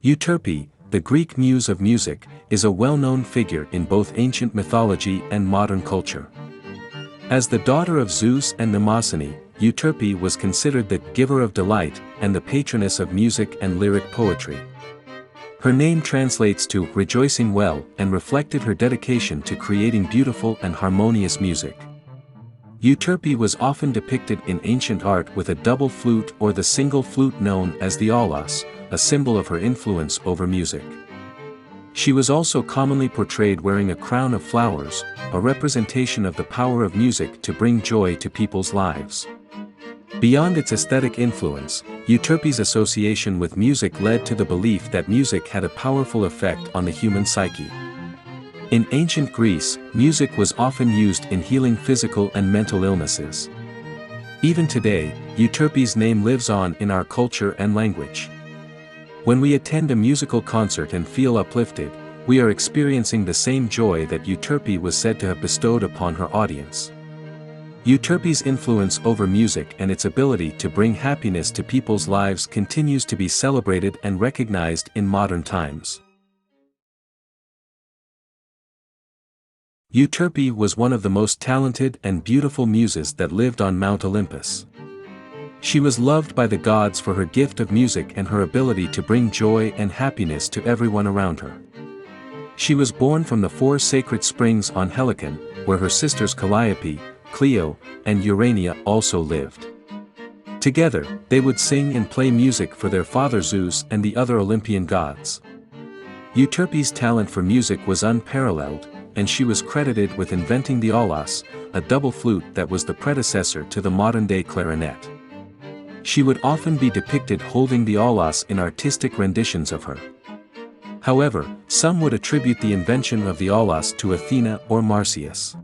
Euterpe, the Greek Muse of music, is a well-known figure in both ancient mythology and modern culture. As the daughter of Zeus and Mnemosyne, Euterpe was considered the giver of delight and the patroness of music and lyric poetry. Her name translates to rejoicing well and reflected her dedication to creating beautiful and harmonious music. Euterpe was often depicted in ancient art with a double flute or the single flute known as the aulos, a symbol of her influence over music. She was also commonly portrayed wearing a crown of flowers, a representation of the power of music to bring joy to people's lives. Beyond its aesthetic influence, Euterpe's association with music led to the belief that music had a powerful effect on the human psyche. In ancient Greece, music was often used in healing physical and mental illnesses. Even today, Euterpe's name lives on in our culture and language. When we attend a musical concert and feel uplifted, we are experiencing the same joy that Euterpe was said to have bestowed upon her audience. Euterpe's influence over music and its ability to bring happiness to people's lives continues to be celebrated and recognized in modern times. Euterpe was one of the most talented and beautiful muses that lived on Mount Olympus. She was loved by the gods for her gift of music and her ability to bring joy and happiness to everyone around her. She was born from the 4 sacred springs on Helicon, where her sisters Calliope, Clio, and Urania also lived. Together, they would sing and play music for their father Zeus and the other Olympian gods. Euterpe's talent for music was unparalleled, and she was credited with inventing the aulos, a double flute that was the predecessor to the modern-day clarinet. She would often be depicted holding the aulos in artistic renditions of her. However, some would attribute the invention of the aulos to Athena or Marsyas.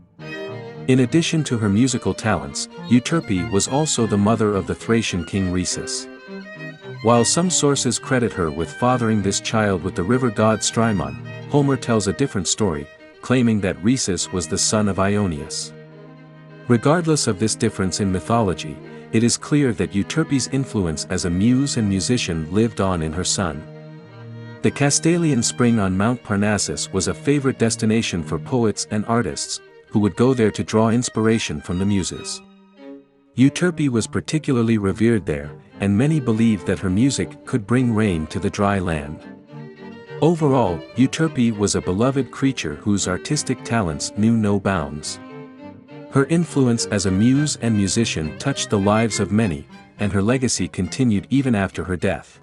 In addition to her musical talents, Euterpe was also the mother of the Thracian king Rhesus. While some sources credit her with fathering this child with the river god Strymon, Homer tells a different story, claiming that Rhesus was the son of Ionius. Regardless of this difference in mythology, it is clear that Euterpe's influence as a muse and musician lived on in her son. The Castalian spring on Mount Parnassus was a favorite destination for poets and artists, who would go there to draw inspiration from the muses. Euterpe was particularly revered there, and many believed that her music could bring rain to the dry land. Overall, Euterpe was a beloved creature whose artistic talents knew no bounds. Her influence as a muse and musician touched the lives of many, and her legacy continued even after her death.